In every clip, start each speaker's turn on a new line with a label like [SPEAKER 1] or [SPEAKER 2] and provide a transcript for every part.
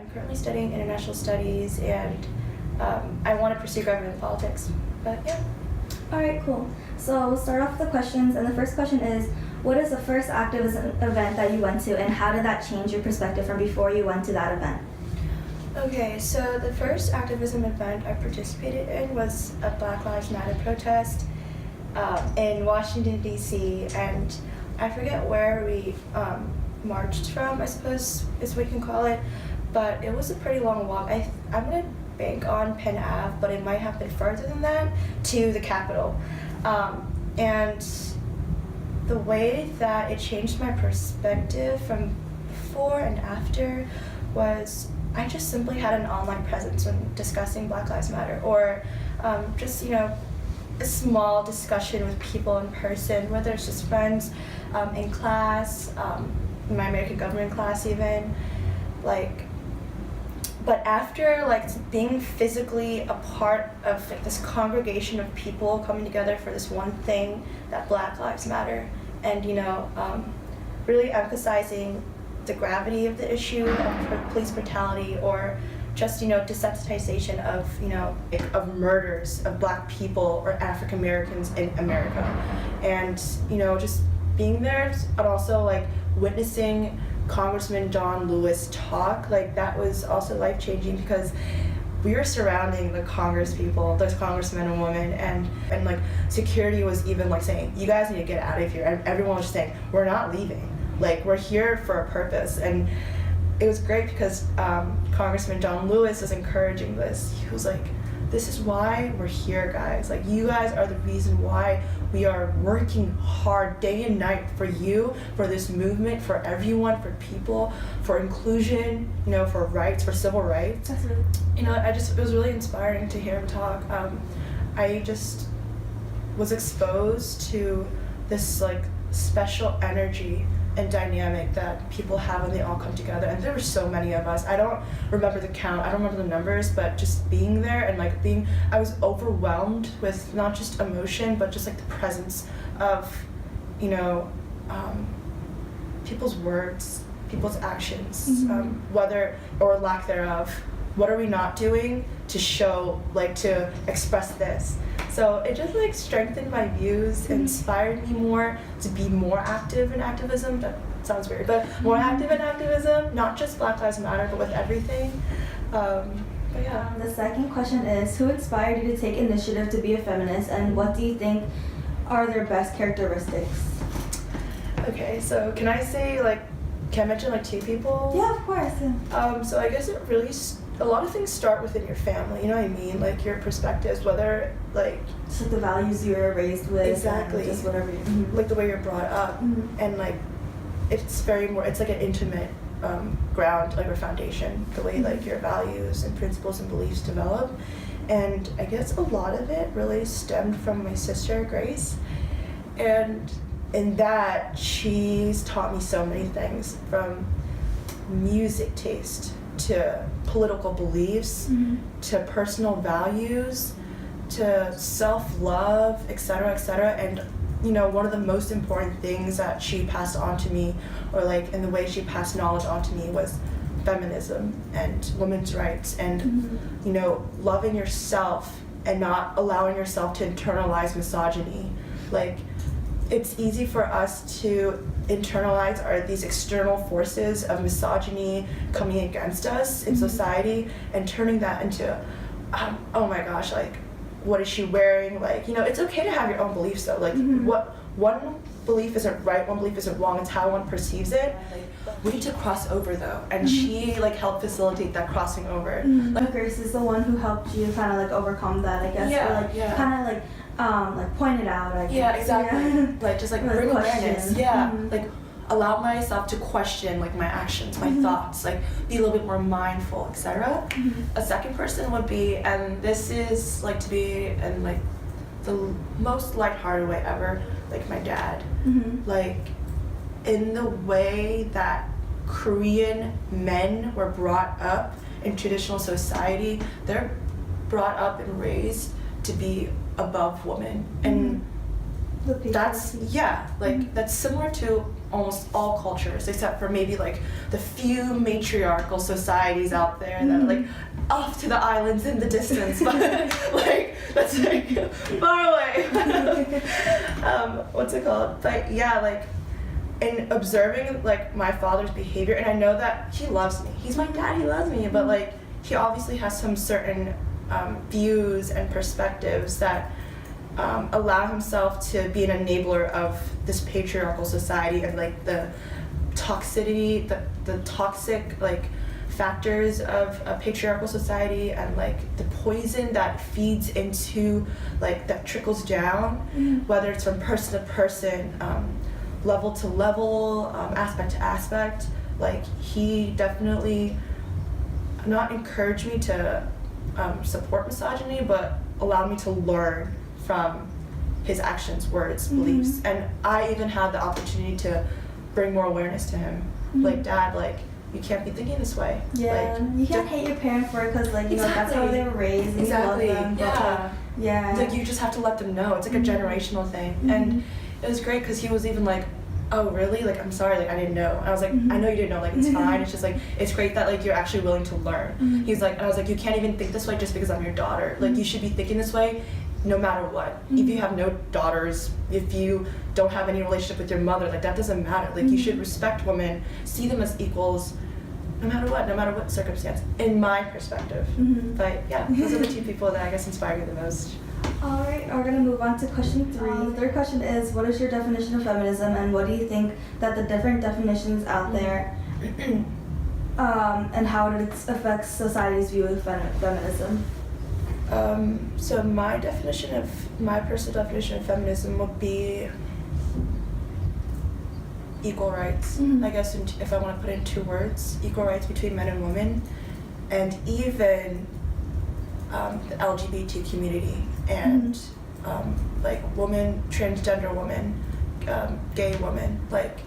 [SPEAKER 1] I'm currently studying international studies, and I want to pursue government politics. But yeah.
[SPEAKER 2] All right, cool. So we'll start off with the questions, and the first question is, what is the first activism event that you went to, and how did that change your perspective from before you went to that event?
[SPEAKER 1] Okay, so the first activism event I participated in was a Black Lives Matter protest in Washington, D.C., and I forget where we marched from, I suppose is what you can call it, but it was a pretty long walk. I'm going to bank on Penn Ave, but it might have been further than that, to the Capitol. And the way that it changed my perspective from before and after was I just simply had an online presence when discussing Black Lives Matter, or just, a small discussion with people in person, whether it's just friends in class, in my American government class even, but after being physically a part of this congregation of people coming together for this one thing, that Black Lives Matter, and really emphasizing the gravity of the issue of police brutality, or just desensitization of murders of Black people or African Americans in America, and just being there, but also witnessing Congressman John Lewis talk, that was also life-changing, because we were surrounding the Congress people, those congressmen and women, and security was even saying, you guys need to get out of here, and everyone was just saying, we're not leaving, we're here for a purpose. And it was great because Congressman John Lewis was encouraging this. He was like, this is why we're here, guys. You guys are the reason why we are working hard day and night for you, for this movement, for everyone, for people, for inclusion, for rights, for civil rights.
[SPEAKER 2] That's really...
[SPEAKER 1] it was really inspiring to hear him talk. I just was exposed to this special energy and dynamic that people have when they all come together, and there were so many of us. I don't remember the count, I don't remember the numbers, but just being there and I was overwhelmed with not just emotion, but just the presence of people's words, people's actions,
[SPEAKER 2] Mm-hmm.
[SPEAKER 1] whether or lack thereof. What are we not doing to show, to express this? So it just strengthened my views, inspired me more to be more active in activism. That sounds weird, but more active in activism, not just Black Lives Matter, but with everything. But yeah.
[SPEAKER 2] The second question is, who inspired you to take initiative to be a feminist, and what do you think are their best characteristics?
[SPEAKER 1] Okay, so can I say can I mention two people?
[SPEAKER 2] Yeah, of course.
[SPEAKER 1] So I guess it really a lot of things start within your family, you know what I mean? Your perspectives, whether
[SPEAKER 2] just the values you were raised with.
[SPEAKER 1] Exactly.
[SPEAKER 2] And just whatever you
[SPEAKER 1] the way you're brought up.
[SPEAKER 2] Mm-hmm.
[SPEAKER 1] And it's very more, it's an intimate ground, or foundation, the way your values and principles and beliefs develop. And I guess a lot of it really stemmed from my sister, Grace. And in that, she's taught me so many things, from music taste to political beliefs,
[SPEAKER 2] Mm-hmm.
[SPEAKER 1] to personal values, to self-love, etc., etc. And one of the most important things that she passed on to me, or in the way she passed knowledge on to me, was feminism and women's rights, and
[SPEAKER 2] Mm-hmm.
[SPEAKER 1] Loving yourself and not allowing yourself to internalize misogyny. It's easy for us to internalize these external forces of misogyny coming against us in society, and turning that into, oh my gosh, what is she wearing? It's okay to have your own beliefs though. What one belief isn't right, one belief isn't wrong, it's how one perceives it. We need to cross over though, and she helped facilitate that crossing over.
[SPEAKER 2] Grace is the one who helped you kind of overcome that, I guess.
[SPEAKER 1] Yeah,
[SPEAKER 2] or kind of point it out, I guess.
[SPEAKER 1] Yeah, exactly.
[SPEAKER 2] Yeah.
[SPEAKER 1] Just bring awareness. Yeah.
[SPEAKER 2] Mm-hmm.
[SPEAKER 1] Allow myself to question my actions, my thoughts, be a little bit more mindful, etc.
[SPEAKER 2] Mm-hmm.
[SPEAKER 1] A second person would be, and this is to be in the most lighthearted way ever, my dad.
[SPEAKER 2] Mm-hmm.
[SPEAKER 1] In the way that Korean men were brought up in traditional society, they're brought up and raised to be above women, and that's that's similar to almost all cultures, except for maybe like the few matriarchal societies out there that are like off to the islands in the distance, but like that's like far away. What's it called? But yeah, like in observing like my father's behavior, and I know that he loves me. He's my dad. He loves me, but like he obviously has some certain views and perspectives that allow himself to be an enabler of this patriarchal society and like the toxicity, the toxic like factors of a patriarchal society, and like the poison that feeds into like that trickles down, whether it's from person to person, level to level, aspect to aspect. Like he definitely not encouraged me to support misogyny, but allowed me to learn from his actions, words, beliefs. And I even had the opportunity to bring more awareness to him. Like, Dad, like, you can't be thinking this way.
[SPEAKER 2] Yeah,
[SPEAKER 1] like,
[SPEAKER 2] you can't hate your parent for it because, like, you know, that's how they were raised and you love them. Yeah.
[SPEAKER 1] It's like, you just have to let them know. It's like a generational thing. And it was great because he was even like, oh, really? Like, I'm sorry, like, I didn't know. And I was like, I know you didn't know, like, it's fine. It's just like, it's great that, like, you're actually willing to learn. He's like, and I was like, you can't even think this way just because I'm your daughter. Like, you should be thinking this way no matter what. If you have no daughters, if you don't have any relationship with your mother, like, that doesn't matter. Like, you should respect women, see them as equals, no matter what circumstance, in my perspective. But yeah, those are the two people that I guess inspire me the most.
[SPEAKER 2] Alright, we're going to move on to question 3. The third question is, what is your definition of feminism, and what do you think that the different definitions out there and how it affects society's view of feminism?
[SPEAKER 1] So my personal definition of feminism would be equal rights. I guess if I want to put it in 2 words, equal rights between men and women, and even the LGBT community, and like women, transgender women, gay women, like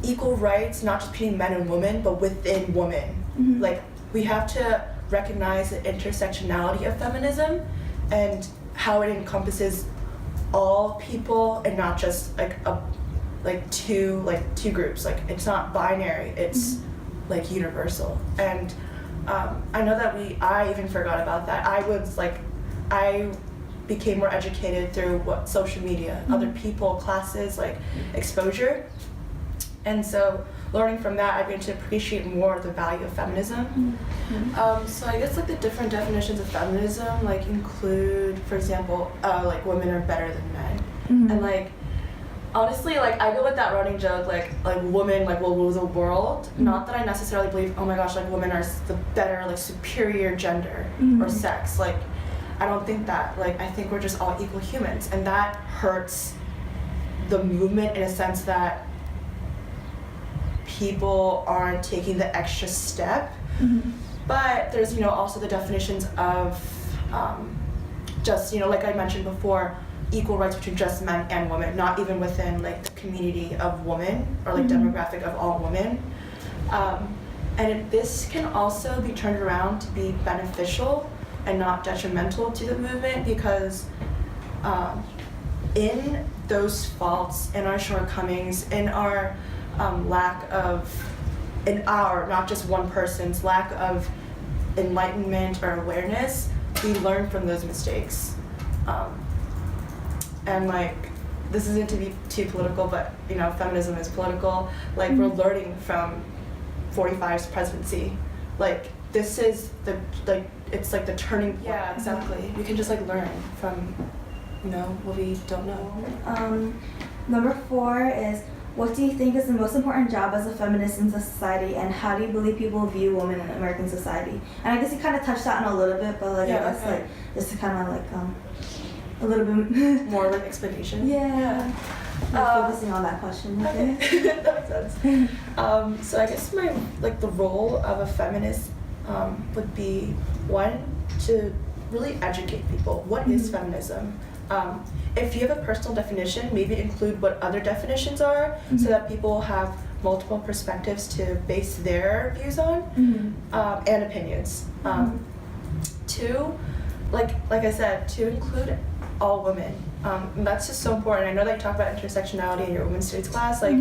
[SPEAKER 1] equal rights, not just between men and women, but within women. Like, we have to recognize the intersectionality of feminism and how it encompasses all people and not just like two groups. Like, it's not binary, it's like universal. And I know that I even forgot about that. I became more educated through social media, other people, classes, like exposure. And so learning from that, I began to appreciate more the value of feminism. So I guess like the different definitions of feminism like include, for example, like women are better than men. And like, honestly, like I go with that running joke, like women like will rule the world. Not that I necessarily believe, oh my gosh, like women are the better, like superior gender or sex. Like, I don't think that. Like, I think we're just all equal humans, and that hurts the movement in a sense that people aren't taking the extra step. But there's, also the definitions of just, like I mentioned before, equal rights between just men and women, not even within like the community of women or like demographic of all women. And this can also be turned around to be beneficial and not detrimental to the movement, because in those faults, in our shortcomings, in our not just one person's lack of enlightenment or awareness, we learn from those mistakes. And like, this isn't to be too political, but feminism is political. Like, we're learning from 45's presidency. Like, this is it's like the turning point. Yeah, exactly. We can just like learn from what we don't know.
[SPEAKER 2] Number 4 is, what do you think is the most important job as a feminist in society, and how do you believe people view women in American society? And I guess you kind of touched on it a little bit, but like, I guess like just to kind of like a little bit
[SPEAKER 1] more like explanation.
[SPEAKER 2] Yeah. Focusing on that question.
[SPEAKER 1] Okay. That makes sense. So I guess the role of a feminist would be, 1, to really educate people. What is feminism? If you have a personal definition, maybe include what other definitions are, so that people have multiple perspectives to base their views on, and opinions. 2, like I said, to include all women. And that's just so important. I know that you talk about intersectionality in your women's studies class. Like,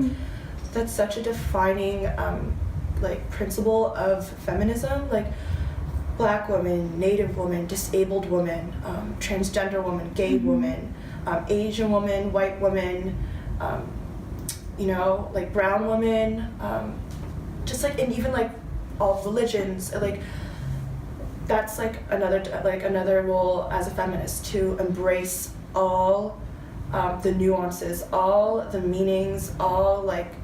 [SPEAKER 1] that's such a defining like principle of feminism. Like, Black women, Native women, disabled women, transgender women, gay women, Asian women, white women, you know, like brown women, just like, and even like all religions, like that's like another role as a feminist, to embrace all the nuances, all the meanings, all like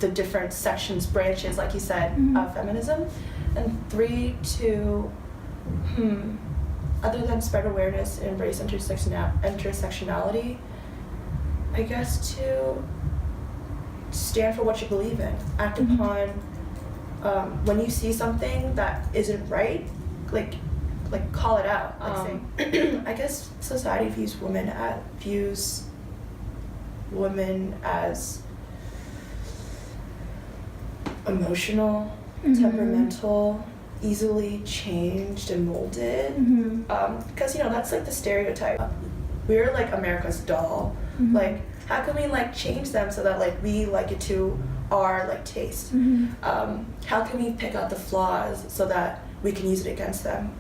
[SPEAKER 1] the different sections, branches, like you said, of feminism. And 3, to other than spread awareness and embrace intersectionality, I guess to stand for what you believe in. Act upon when you see something that isn't right, like call it out. I guess society views women as emotional, temperamental, easily changed and molded, because you know that's like the stereotype. We're like America's doll. Like, how can we like change them so that like we like it to our like taste? How can we pick out the flaws so that we can use it against them?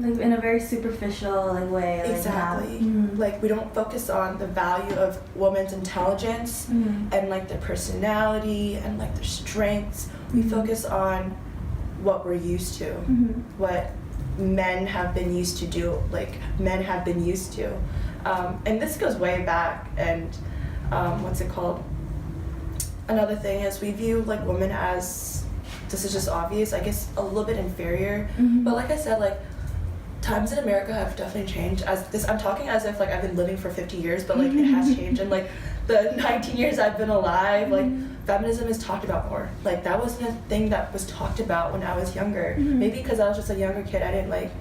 [SPEAKER 2] Like in a very superficial like way. Like,
[SPEAKER 1] exactly. Like, we don't focus on the value of women's intelligence and like their personality and like their strengths. We focus on what we're used to, what men have been used to do, like men have been used to. And this goes way back, and what's it called? Another thing is we view like women as, this is just obvious, I guess a little bit inferior. But like I said, like times in America have definitely changed. I'm talking as if like I've been living for 50 years, but like it has changed. And like the 19 years I've been alive, like feminism is talked about more. Like, that wasn't a thing that was talked about when I was younger. Maybe because I was just a younger kid, I didn't like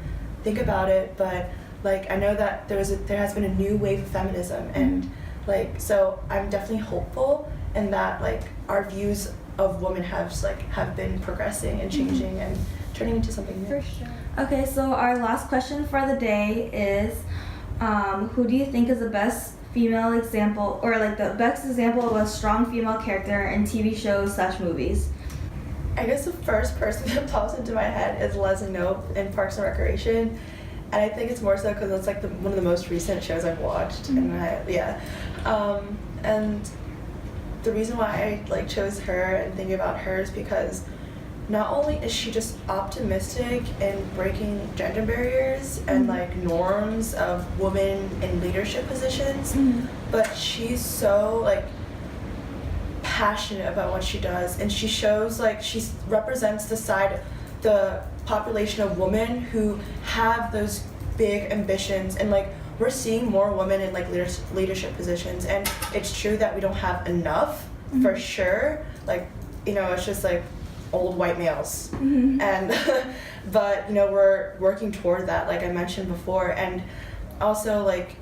[SPEAKER 1] think about it, but like I know that there has been a new wave of feminism, and like, so I'm definitely hopeful in that like our views of women have been progressing and changing and turning into something new.
[SPEAKER 2] For sure. Okay, so our last question for the day is, who do you think is the best female example, or like the best example of a strong female character in TV shows / movies?
[SPEAKER 1] I guess the first person that pops into my head is Leslie Knope in Parks and Recreation, and I think it's more so because it's like one of the most recent shows I've watched, and and the reason why I like chose her and thinking about her is because not only is she just optimistic in breaking gender barriers and like norms of women in leadership positions, but she's so like passionate about what she does, and she shows like she represents the population of women who have those big ambitions, and like we're seeing more women in like leadership positions, and it's true that we don't have enough for sure. Like, you know, it's just like old white males, and but you know, we're working toward that, like I mentioned before. And also like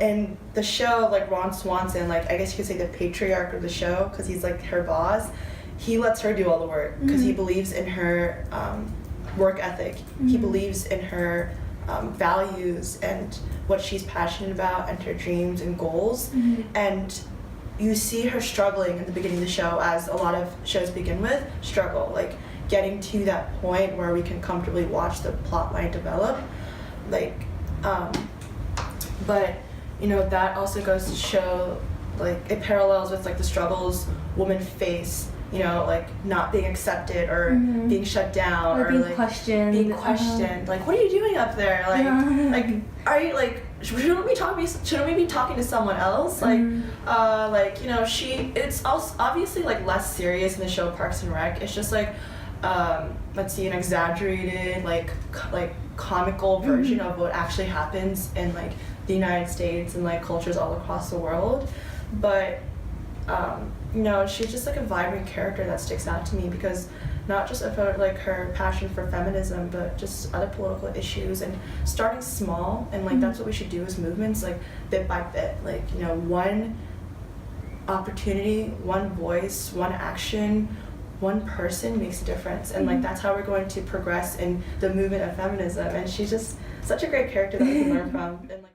[SPEAKER 1] in the show, like Ron Swanson, like I guess you could say the patriarch of the show, because he's like her boss, he lets her do all the work because he believes in her work ethic. He believes in her values and what she's passionate about and her dreams and goals. And you see her struggling in the beginning of the show, as a lot of shows begin with, struggle, like getting to that point where we can comfortably watch the plot line develop. Like, but you know, that also goes to show, like it parallels with like the struggles women face, you know, like not being accepted or being shut down, or
[SPEAKER 2] being
[SPEAKER 1] like
[SPEAKER 2] questioned.
[SPEAKER 1] Like, what are you doing up there? Like, like, are you like, shouldn't we be talking to someone else? Like, like, you know, it's also obviously like less serious in the show Parks and Rec. It's just like, let's see, an exaggerated, like comical version of what actually happens in like the United States and like cultures all across the world. But you know, she's just like a vibrant character that sticks out to me, because not just about like her passion for feminism, but just other political issues, and starting small, and like that's what we should do as movements, like bit by bit, like, you know, one opportunity, one voice, one action, one person makes a difference, and like that's how we're going to progress in the movement of feminism. And she's just such a great character that we can learn from. And like